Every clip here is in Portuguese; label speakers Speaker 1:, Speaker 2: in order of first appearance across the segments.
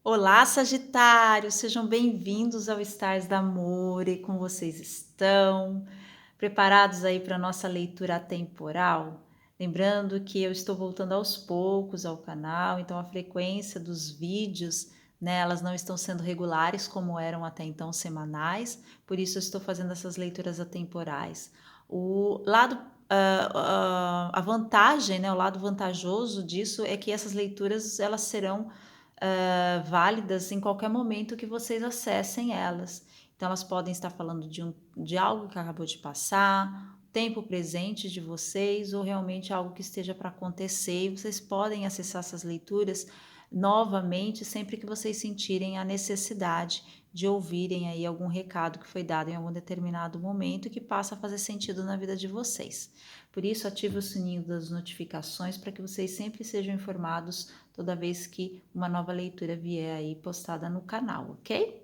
Speaker 1: Olá, Sagitário, sejam bem-vindos ao Stars da Amore. Como vocês estão? Preparados aí para a nossa leitura atemporal? Lembrando que eu estou voltando aos poucos ao canal, então a frequência dos vídeos, né, elas não estão sendo regulares como eram até então semanais, por isso eu estou fazendo essas leituras atemporais. O lado a vantagem, né, o lado vantajoso disso é que essas leituras elas serão válidas em qualquer momento que vocês acessem elas. Então, elas podem estar falando de algo que acabou de passar, tempo presente de vocês, ou realmente algo que esteja para acontecer. E vocês podem acessar essas leituras novamente sempre que vocês sentirem a necessidade de ouvirem aí algum recado que foi dado em algum determinado momento e que passa a fazer sentido na vida de vocês. Por isso, ative o sininho das notificações para que vocês sempre sejam informados toda vez que uma nova leitura vier aí postada no canal, ok?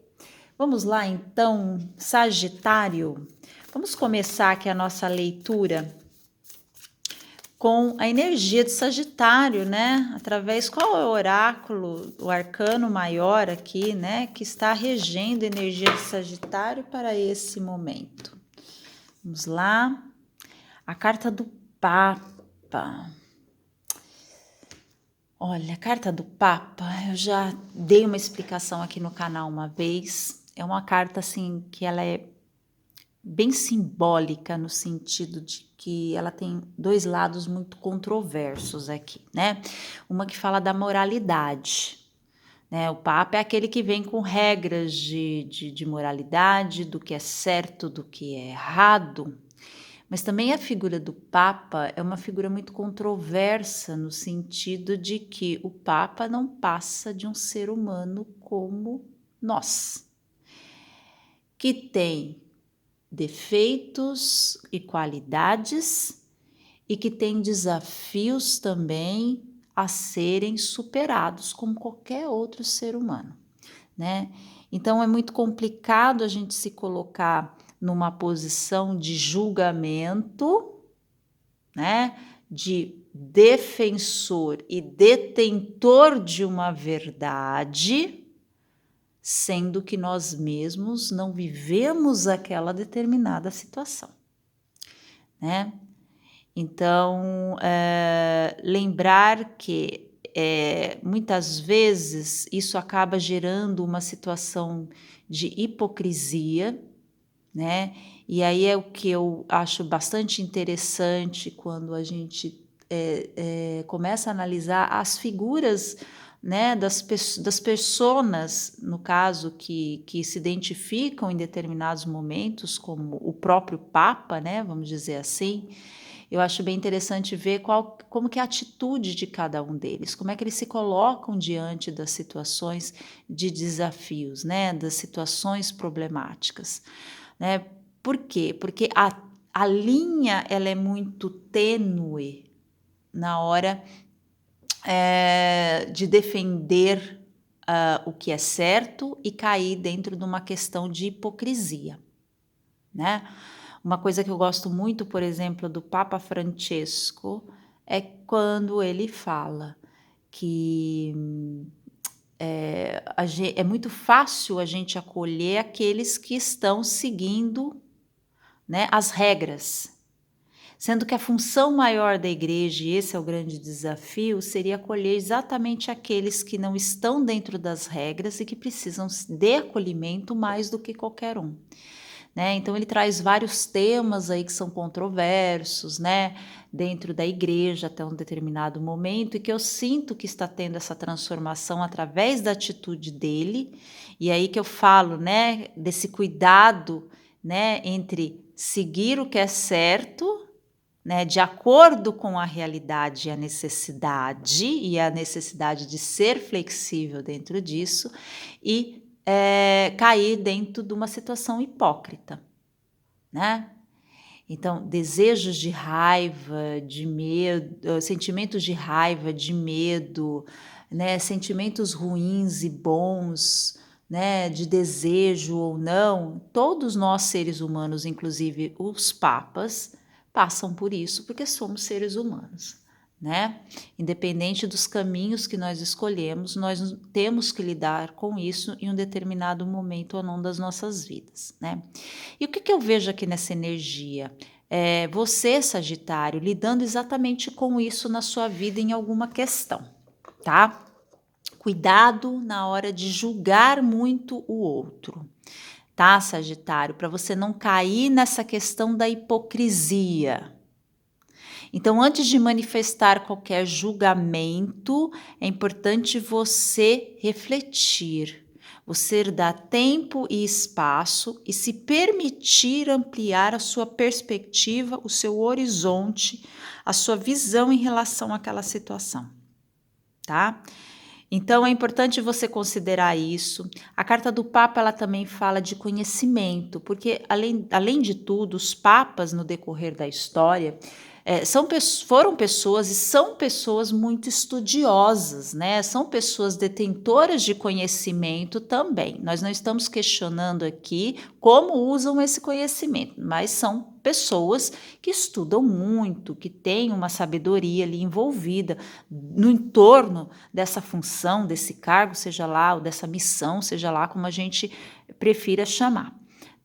Speaker 1: Vamos lá então, Sagitário. Vamos começar aqui a nossa leitura com a energia de Sagitário, né? Através qual é o oráculo, o arcano maior aqui, né, que está regendo a energia de Sagitário para esse momento. Vamos lá. A carta do Papa. Olha, a carta do Papa, eu já dei uma explicação aqui no canal uma vez. É uma carta assim que ela é bem simbólica no sentido de que ela tem dois lados muito controversos aqui, né? Uma que fala da moralidade, né? O Papa é aquele que vem com regras de moralidade, do que é certo, do que é errado. Mas também a figura do Papa é uma figura muito controversa no sentido de que o Papa não passa de um ser humano como nós, que tem defeitos e qualidades e que tem desafios também a serem superados como qualquer outro ser humano, né? Então é muito complicado a gente se colocar numa posição de julgamento, né? De defensor e detentor de uma verdade, sendo que nós mesmos não vivemos aquela determinada situação, né? Então, lembrar que muitas vezes isso acaba gerando uma situação de hipocrisia, né? E aí é o que eu acho bastante interessante quando a gente começa a analisar as figuras, né, das personas, no caso, que se identificam em determinados momentos, como o próprio Papa, né, vamos dizer assim. Eu acho bem interessante ver como que é a atitude de cada um deles, como é que eles se colocam diante das situações de desafios, né, das situações problemáticas, né? Por quê? Porque a linha ela é muito tênue na hora de defender o que é certo e cair dentro de uma questão de hipocrisia, né? Uma coisa que eu gosto muito, por exemplo, do Papa Francesco é quando ele fala que é muito fácil a gente acolher aqueles que estão seguindo, né, as regras, sendo que a função maior da igreja, e esse é o grande desafio, seria acolher exatamente aqueles que não estão dentro das regras e que precisam de acolhimento mais do que qualquer um, né? Então ele traz vários temas aí que são controversos, né, dentro da igreja até um determinado momento, e que eu sinto que está tendo essa transformação através da atitude dele, e aí que eu falo, né, desse cuidado, né, entre seguir o que é certo, né, de acordo com a realidade e a necessidade de ser flexível dentro disso, e cair dentro de uma situação hipócrita, né? Então, desejos de raiva, de medo, sentimentos de raiva, de medo, né, sentimentos ruins e bons, né, de desejo ou não, todos nós seres humanos, inclusive os papas, passam por isso porque somos seres humanos, né? Independente dos caminhos que nós escolhemos, nós temos que lidar com isso em um determinado momento ou não das nossas vidas, né? E o que eu vejo aqui nessa energia? Você, Sagitário, lidando exatamente com isso na sua vida em alguma questão, tá? Cuidado na hora de julgar muito o outro, tá, Sagitário? Para você não cair nessa questão da hipocrisia. Então, antes de manifestar qualquer julgamento, é importante você refletir, você dar tempo e espaço e se permitir ampliar a sua perspectiva, o seu horizonte, a sua visão em relação àquela situação, tá? Então é importante você considerar isso. A carta do Papa ela também fala de conhecimento, porque além de tudo, os papas no decorrer da história foram pessoas e são pessoas muito estudiosas, né? São pessoas detentoras de conhecimento também. Nós não estamos questionando aqui como usam esse conhecimento, mas são pessoas que estudam muito, que têm uma sabedoria ali envolvida no entorno dessa função, desse cargo, seja lá, ou dessa missão, seja lá como a gente prefira chamar,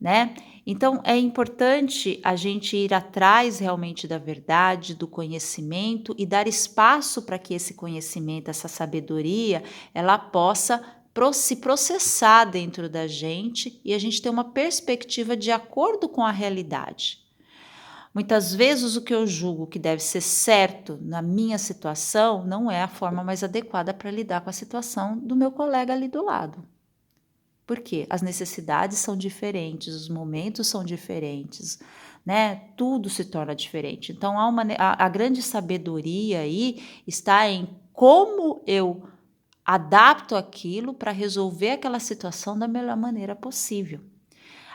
Speaker 1: né? Então, é importante a gente ir atrás realmente da verdade, do conhecimento e dar espaço para que esse conhecimento, essa sabedoria, ela possa se processar dentro da gente e a gente ter uma perspectiva de acordo com a realidade. Muitas vezes o que eu julgo que deve ser certo na minha situação não é a forma mais adequada para lidar com a situação do meu colega ali do lado. Por quê? As necessidades são diferentes, os momentos são diferentes, né? Tudo se torna diferente. Então, a grande sabedoria aí está em como eu adapto aquilo para resolver aquela situação da melhor maneira possível.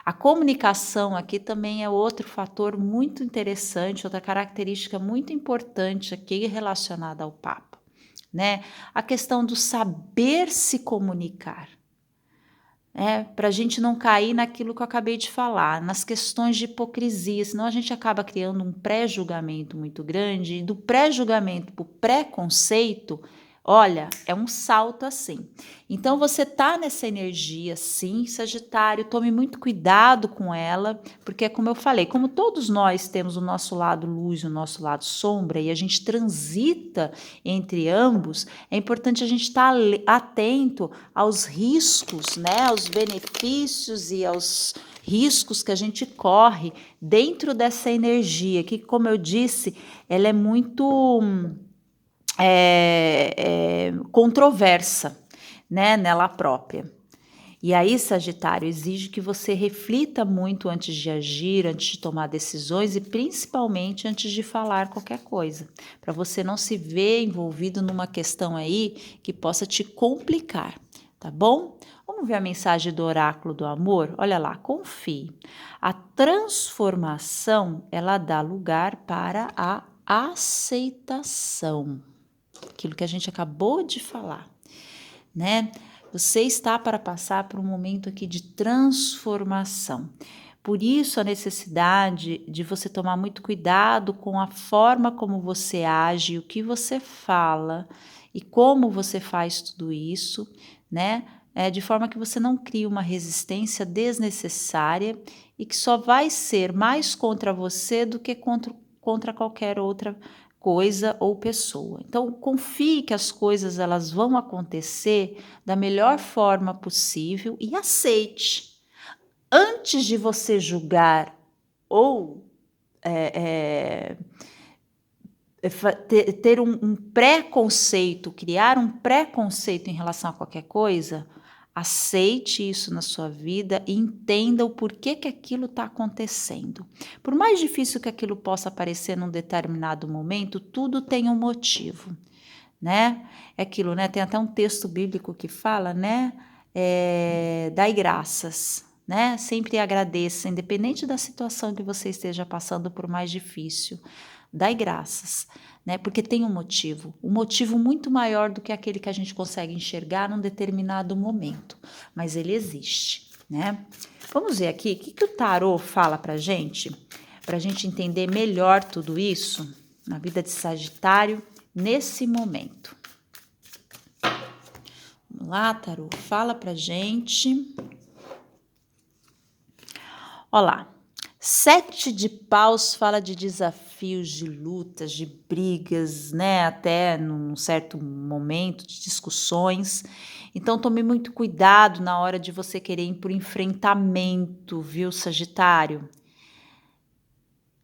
Speaker 1: A comunicação aqui também é outro fator muito interessante, outra característica muito importante aqui relacionada ao Papa, né? A questão do saber se comunicar. Para a gente não cair naquilo que eu acabei de falar, nas questões de hipocrisia, senão a gente acaba criando um pré-julgamento muito grande, e do pré-julgamento para o preconceito, olha, é um salto assim. Então você tá nessa energia, sim, Sagitário, tome muito cuidado com ela, porque como eu falei, como todos nós temos o nosso lado luz e o nosso lado sombra, e a gente transita entre ambos, é importante a gente estar atento aos riscos, né, aos benefícios e aos riscos que a gente corre dentro dessa energia, que, como eu disse, ela é muito controversa, né, nela própria. E aí, Sagitário, exige que você reflita muito antes de agir, antes de tomar decisões e principalmente antes de falar qualquer coisa, para você não se ver envolvido numa questão aí que possa te complicar, tá bom? Vamos ver a mensagem do oráculo do amor? Olha lá, confie. A transformação, ela dá lugar para a aceitação. Aquilo que a gente acabou de falar, né? Você está para passar por um momento aqui de transformação. Por isso a necessidade de você tomar muito cuidado com a forma como você age, o que você fala e como você faz tudo isso, né? De forma que você não crie uma resistência desnecessária e que só vai ser mais contra você do que contra qualquer outra coisa ou pessoa. Então, confie que as coisas elas vão acontecer da melhor forma possível e aceite. Antes de você julgar ou ter um preconceito, criar um preconceito em relação a qualquer coisa, aceite isso na sua vida e entenda o porquê que aquilo está acontecendo. Por mais difícil que aquilo possa parecer num determinado momento, tudo tem um motivo, né? É aquilo, né? Tem até um texto bíblico que fala, né? Dai graças, né? Sempre agradeça, independente da situação que você esteja passando por mais difícil. Dai graças, né? Porque tem um motivo muito maior do que aquele que a gente consegue enxergar num determinado momento, mas ele existe, né? Vamos ver aqui o que o tarô fala pra gente entender melhor tudo isso na vida de Sagitário nesse momento. Vamos lá, tarô, fala pra gente. Olá, 7 de paus fala de desafios, de lutas, de brigas, né? Até num certo momento de discussões. Então, tome muito cuidado na hora de você querer ir para o enfrentamento, viu, Sagitário?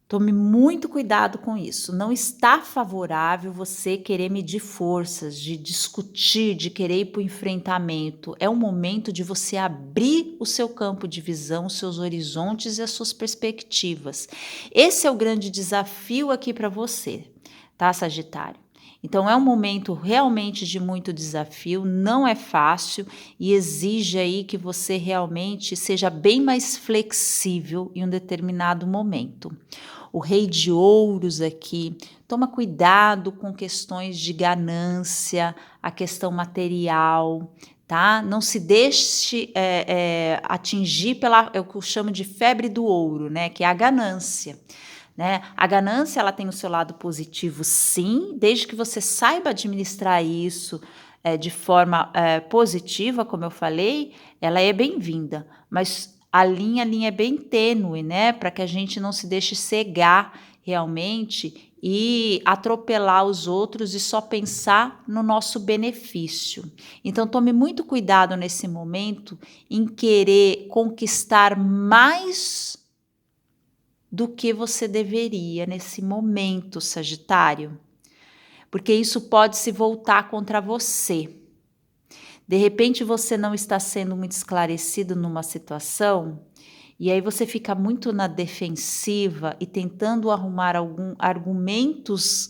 Speaker 1: Tome muito cuidado com isso. Não está favorável você querer medir forças, de discutir, de querer ir para o enfrentamento. É um momento de você abrir o seu campo de visão, os seus horizontes e as suas perspectivas. Esse é o grande desafio aqui para você, tá, Sagitário? Então é um momento realmente de muito desafio, não é fácil e exige aí que você realmente seja bem mais flexível em um determinado momento. O rei de ouros aqui, toma cuidado com questões de ganância, a questão material, tá? Não se deixe atingir pela, é o que eu chamo de febre do ouro, né? Que é a ganância. Né? A ganância, ela tem o seu lado positivo, sim, desde que você saiba administrar isso de forma positiva, como eu falei, ela é bem-vinda, mas a linha é bem tênue, né? Para que a gente não se deixe cegar realmente e atropelar os outros e só pensar no nosso benefício. Então, tome muito cuidado nesse momento em querer conquistar mais do que você deveria nesse momento, Sagitário, porque isso pode se voltar contra você. De repente você não está sendo muito esclarecido numa situação e aí você fica muito na defensiva e tentando arrumar alguns argumentos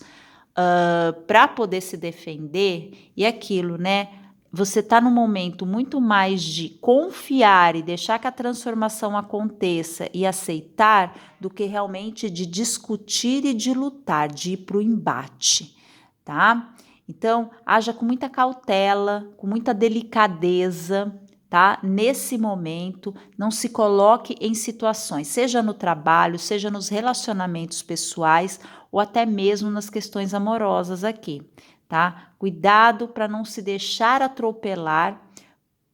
Speaker 1: para poder se defender e aquilo, né? Você está num momento muito mais de confiar e deixar que a transformação aconteça e aceitar do que realmente de discutir e de lutar, de ir para o embate, tá? Então, haja com muita cautela, com muita delicadeza, tá? Nesse momento, não se coloque em situações, seja no trabalho, seja nos relacionamentos pessoais ou até mesmo nas questões amorosas aqui, tá? Cuidado para não se deixar atropelar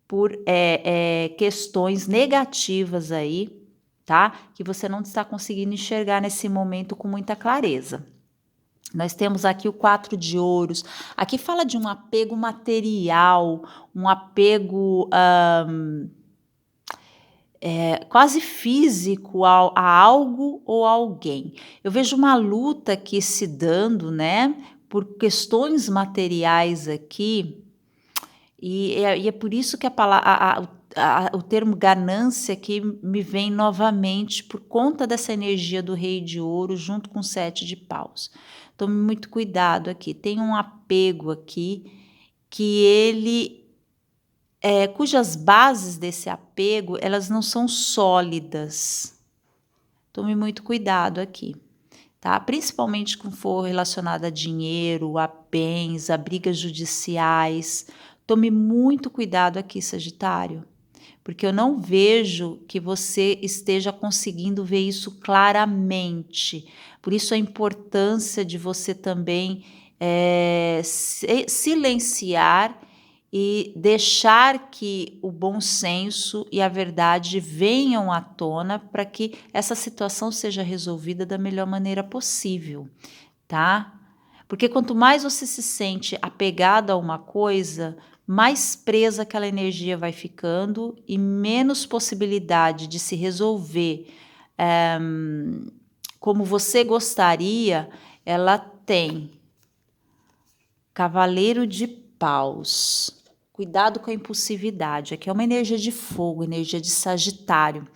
Speaker 1: por questões negativas aí, tá? Que você não está conseguindo enxergar nesse momento com muita clareza. Nós temos aqui o 4 de ouros. Aqui fala de um apego material, um apego quase físico a algo ou a alguém. Eu vejo uma luta aqui se dando, né, por questões materiais aqui, e é por isso que o termo ganância aqui me vem novamente, por conta dessa energia do rei de ouro junto com o 7 de paus. Tome muito cuidado aqui, tem um apego aqui que ele cujas bases desse apego, elas não são sólidas. Tome muito cuidado aqui, tá? Principalmente quando for relacionado a dinheiro, a bens, a brigas judiciais. Tome muito cuidado aqui, Sagitário, porque eu não vejo que você esteja conseguindo ver isso claramente. Por isso a importância de você também silenciar e deixar que o bom senso e a verdade venham à tona para que essa situação seja resolvida da melhor maneira possível, tá? Porque quanto mais você se sente apegado a uma coisa, mais presa aquela energia vai ficando e menos possibilidade de se resolver como você gostaria, ela tem. Cavaleiro de paus. Cuidado com a impulsividade. Aqui é uma energia de fogo, energia de Sagitário.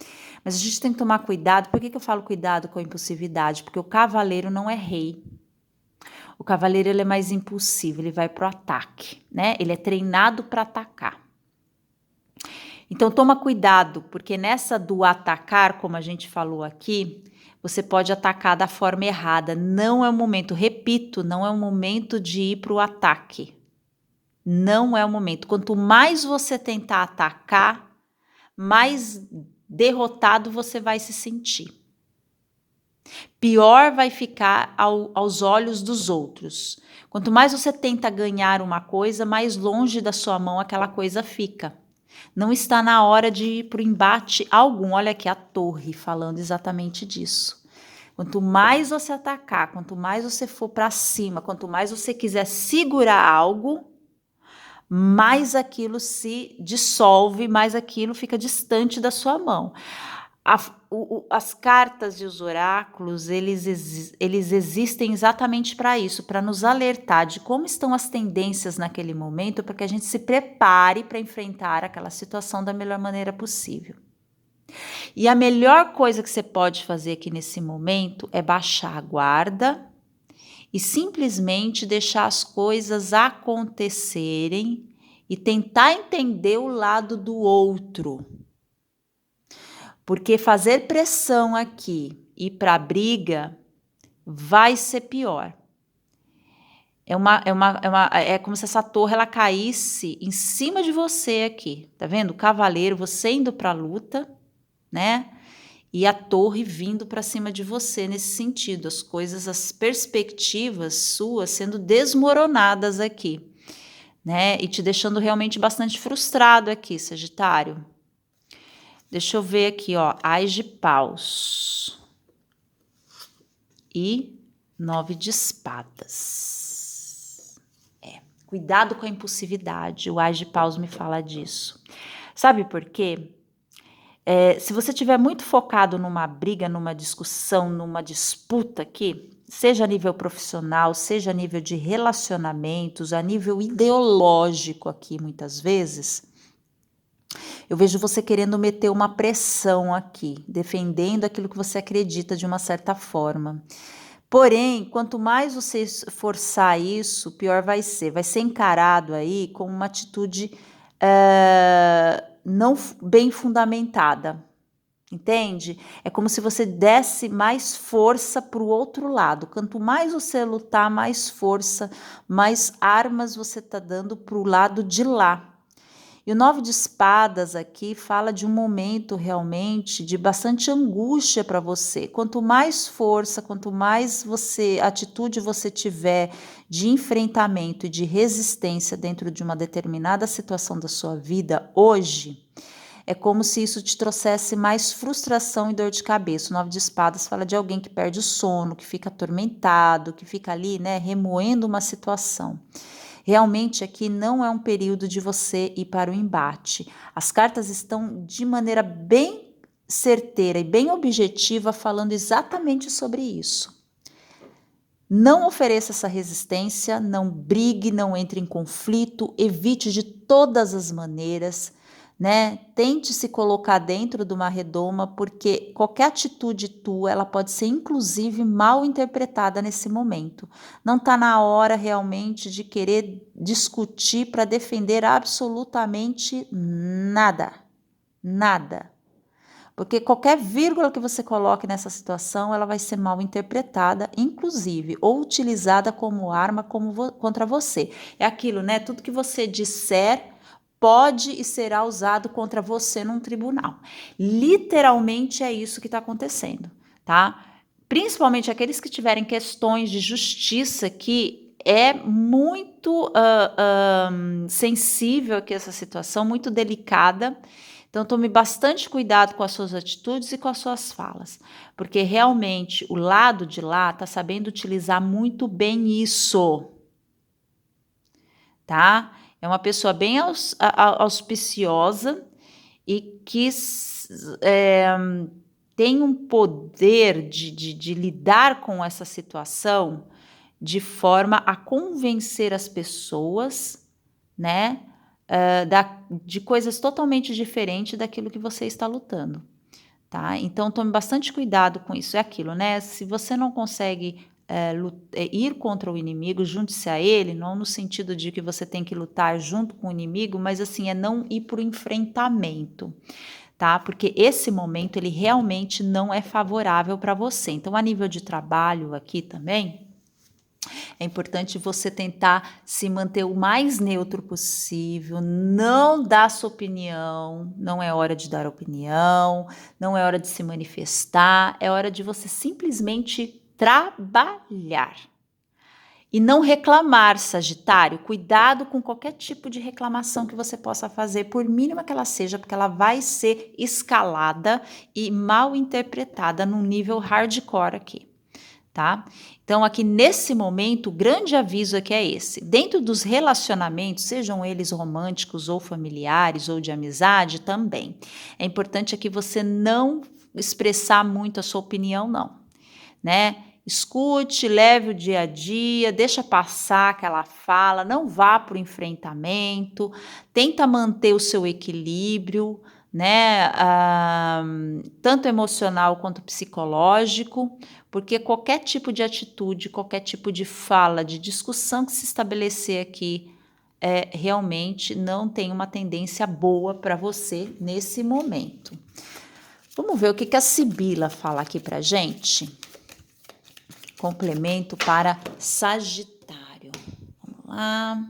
Speaker 1: Mas a gente tem que tomar cuidado. Por que eu falo cuidado com a impulsividade? Porque o cavaleiro não é rei. O cavaleiro ele é mais impulsivo, ele vai para o ataque, né? Ele é treinado para atacar. Então toma cuidado, porque nessa do atacar, como a gente falou aqui, você pode atacar da forma errada. Não é o momento, repito, não é o momento de ir para o ataque. Não é o momento. Quanto mais você tentar atacar, mais derrotado você vai se sentir. pior vai ficar aos olhos dos outros. Quanto mais você tenta ganhar uma coisa, mais longe da sua mão aquela coisa fica. Não está na hora de ir para o embate algum. Olha aqui a torre falando exatamente disso. Quanto mais você atacar, quanto mais você for para cima, quanto mais você quiser segurar algo, mais aquilo se dissolve, mais aquilo fica distante da sua mão. As cartas e os oráculos, eles existem exatamente para isso, para nos alertar de como estão as tendências naquele momento, para que a gente se prepare para enfrentar aquela situação da melhor maneira possível. E a melhor coisa que você pode fazer aqui nesse momento é baixar a guarda e simplesmente deixar as coisas acontecerem e tentar entender o lado do outro. Porque fazer pressão aqui e ir para a briga vai ser pior. É como se essa torre ela caísse em cima de você aqui, tá vendo? O cavaleiro, você indo para a luta, né? E a torre vindo para cima de você nesse sentido, as coisas, as perspectivas suas sendo desmoronadas aqui, né? E te deixando realmente bastante frustrado aqui, Sagitário. Deixa eu ver aqui, ó, Ás de Paus e 9 de Espadas. Cuidado com a impulsividade, o Ás de Paus me fala disso. Sabe por quê? Se você estiver muito focado numa briga, numa discussão, numa disputa aqui, seja a nível profissional, seja a nível de relacionamentos, a nível ideológico aqui, muitas vezes, eu vejo você querendo meter uma pressão aqui, defendendo aquilo que você acredita de uma certa forma. Porém, quanto mais você forçar isso, pior vai ser. Vai ser encarado aí como uma atitude não bem fundamentada. Entende? É como se você desse mais força para o outro lado. Quanto mais você lutar, mais força, mais armas você está dando para o lado de lá. E o 9 de espadas aqui fala de um momento realmente de bastante angústia para você. Quanto mais força, quanto mais atitude você tiver de enfrentamento e de resistência dentro de uma determinada situação da sua vida hoje, é como se isso te trouxesse mais frustração e dor de cabeça. O 9 de espadas fala de alguém que perde o sono, que fica atormentado, que fica ali, né, remoendo uma situação. Realmente aqui não é um período de você ir para o embate. As cartas estão de maneira bem certeira e bem objetiva falando exatamente sobre isso. Não ofereça essa resistência, não brigue, não entre em conflito, evite de todas as maneiras, né? Tente se colocar dentro de uma redoma, porque qualquer atitude tua, ela pode ser inclusive mal interpretada nesse momento. Não está na hora realmente de querer discutir para defender absolutamente nada. Nada. Porque qualquer vírgula que você coloque nessa situação, ela vai ser mal interpretada, inclusive, ou utilizada como arma contra você. É aquilo, né? Tudo que você disser pode e será usado contra você num tribunal. Literalmente é isso que está acontecendo, tá? Principalmente aqueles que tiverem questões de justiça que é muito sensível aqui essa situação, muito delicada. Então, tome bastante cuidado com as suas atitudes e com as suas falas, porque realmente o lado de lá está sabendo utilizar muito bem isso, tá? É uma pessoa bem auspiciosa e que tem um poder de lidar com essa situação de forma a convencer as pessoas, né? De coisas totalmente diferentes daquilo que você está lutando, tá? Então, tome bastante cuidado com isso. É aquilo, né? Se você não consegue ir contra o inimigo, junte-se a ele, não no sentido de que você tem que lutar junto com o inimigo, mas assim, é não ir para o enfrentamento, tá? Porque esse momento, ele realmente não é favorável para você. Então, a nível de trabalho aqui também, É importante você tentar se manter o mais neutro possível, não dar sua opinião, não é hora de dar opinião, não é hora de se manifestar, é hora de você simplesmente trabalhar. E não reclamar, Sagitário. Cuidado com qualquer tipo de reclamação que você possa fazer, por mínima que ela seja, porque ela vai ser escalada e mal interpretada num nível hardcore aqui, tá? Então, aqui nesse momento, o grande aviso aqui é esse. Dentro dos relacionamentos, sejam eles românticos ou familiares ou de amizade também, é importante aqui você não expressar muito a sua opinião, não, né? Escute, leve o dia a dia, deixa passar aquela fala, não vá para o enfrentamento, tenta manter o seu equilíbrio, né? Tanto emocional quanto psicológico, porque qualquer tipo de atitude, qualquer tipo de fala, de discussão que se estabelecer aqui, realmente não tem uma tendência boa para você nesse momento. Vamos ver o que a Sibila fala aqui para gente. Complemento para Sagitário. Vamos lá.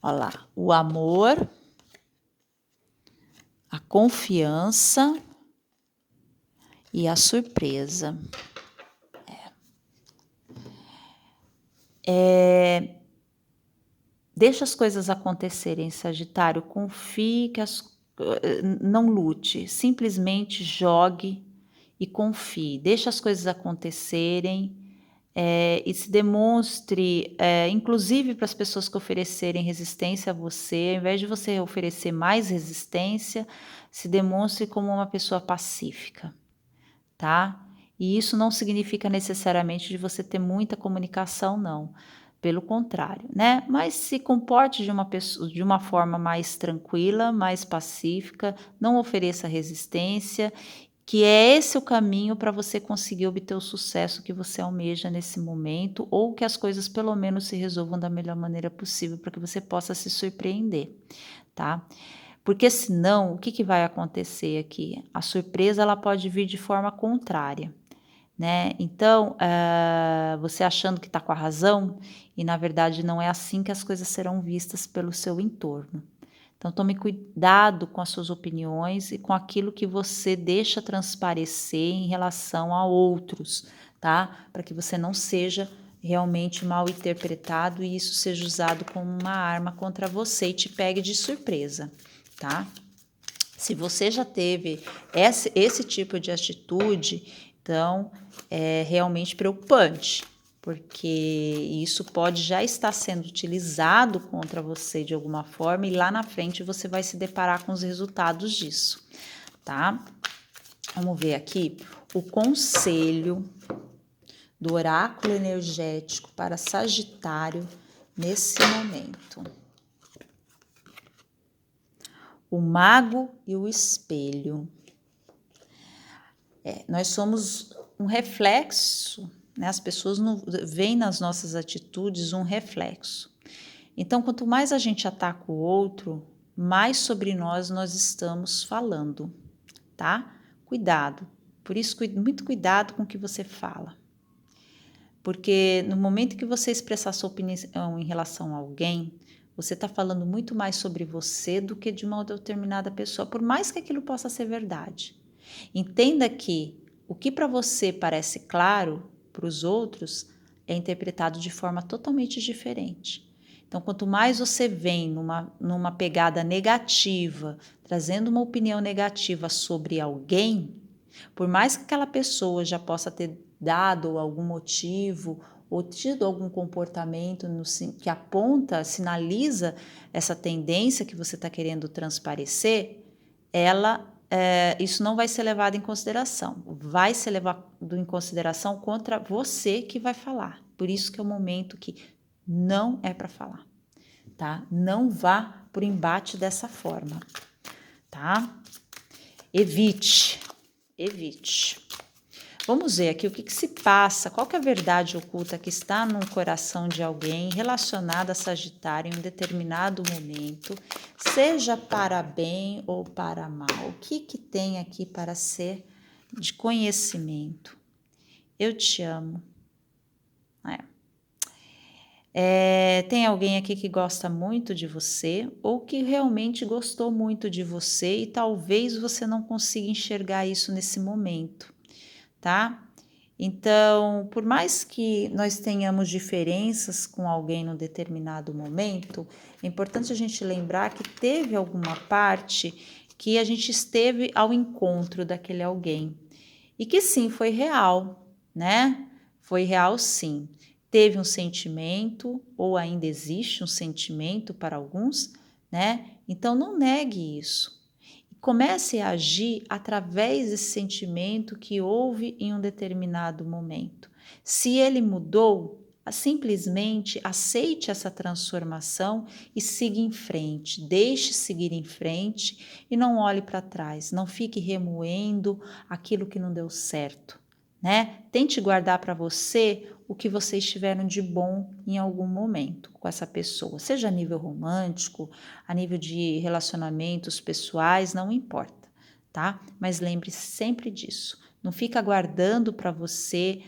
Speaker 1: Olha lá, o amor, a confiança e a surpresa. Deixa as coisas acontecerem, Sagitário. Confie que não lute, simplesmente jogue e confie. Deixa as coisas acontecerem. E se demonstre, inclusive para as pessoas que oferecerem resistência a você, ao invés de você oferecer mais resistência, se demonstre como uma pessoa pacífica, tá? E isso não significa necessariamente de você ter muita comunicação, não. Pelo contrário, né? Mas se comporte de uma forma mais tranquila, mais pacífica, não ofereça resistência, que é esse o caminho para você conseguir obter o sucesso que você almeja nesse momento, ou que as coisas pelo menos se resolvam da melhor maneira possível para que você possa se surpreender, tá? Porque senão, o que vai acontecer aqui? A surpresa ela pode vir de forma contrária, né? Então, você achando que está com a razão, e na verdade não é assim que as coisas serão vistas pelo seu entorno. Então, tome cuidado com as suas opiniões e com aquilo que você deixa transparecer em relação a outros, tá? Para que você não seja realmente mal interpretado e isso seja usado como uma arma contra você e te pegue de surpresa, tá? Se você já teve esse tipo de atitude, então é realmente preocupante, porque isso pode já estar sendo utilizado contra você de alguma forma e lá na frente você vai se deparar com os resultados disso, tá? Vamos ver aqui o conselho do oráculo energético para Sagitário nesse momento. O mago e o espelho. Nós somos um reflexo, né? As pessoas veem nas nossas atitudes um reflexo. Então, quanto mais a gente ataca o outro, mais sobre nós estamos falando, tá? Cuidado. Por isso, muito cuidado com o que você fala. Porque no momento que você expressar sua opinião em relação a alguém, você está falando muito mais sobre você do que de uma determinada pessoa, por mais que aquilo possa ser verdade. Entenda que o que para você parece claro, para os outros, é interpretado de forma totalmente diferente. Então, quanto mais você vem numa pegada negativa, trazendo uma opinião negativa sobre alguém, por mais que aquela pessoa já possa ter dado algum motivo ou tido algum comportamento que aponta, sinaliza essa tendência que você está querendo transparecer, isso não vai ser levado em consideração. Vai ser levado em consideração contra você que vai falar. Por isso que é o momento que não é para falar, tá? Não vá por embate dessa forma, tá? Evite. Vamos ver aqui o que se passa, qual que é a verdade oculta que está no coração de alguém relacionada a Sagitário em um determinado momento, seja para bem ou para mal. O que tem aqui para ser de conhecimento? eu te amo. Tem alguém aqui que gosta muito de você ou que realmente gostou muito de você e talvez você não consiga enxergar isso nesse momento, tá? Então, por mais que nós tenhamos diferenças com alguém num determinado momento, é importante a gente lembrar que teve alguma parte que a gente esteve ao encontro daquele alguém e que sim, foi real, né? Foi real sim. Teve um sentimento, ou ainda existe um sentimento para alguns, né? Então não negue isso. Comece a agir através desse sentimento que houve em um determinado momento. Se ele mudou, simplesmente aceite essa transformação e siga em frente. Deixe seguir em frente e não olhe para trás. Não fique remoendo aquilo que não deu certo, né? Tente guardar para você o que vocês tiveram de bom em algum momento com essa pessoa, seja a nível romântico, a nível de relacionamentos pessoais, não importa, tá? Mas lembre-se sempre disso. Não fica guardando para você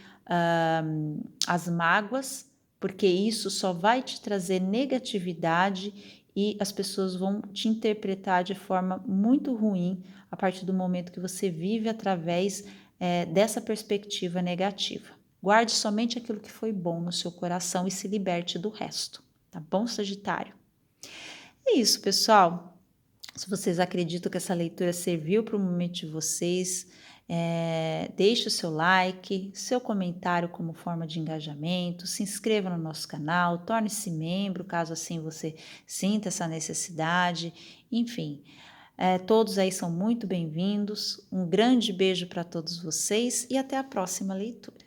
Speaker 1: as mágoas, porque isso só vai te trazer negatividade e as pessoas vão te interpretar de forma muito ruim a partir do momento que você vive através dessa perspectiva negativa. Guarde somente aquilo que foi bom no seu coração e se liberte do resto, tá bom, Sagitário? É isso, pessoal. Se vocês acreditam que essa leitura serviu para o momento de vocês, deixe o seu like, seu comentário como forma de engajamento, se inscreva no nosso canal, torne-se membro, caso assim você sinta essa necessidade, enfim. Todos aí são muito bem-vindos. Um grande beijo para todos vocês e até a próxima leitura.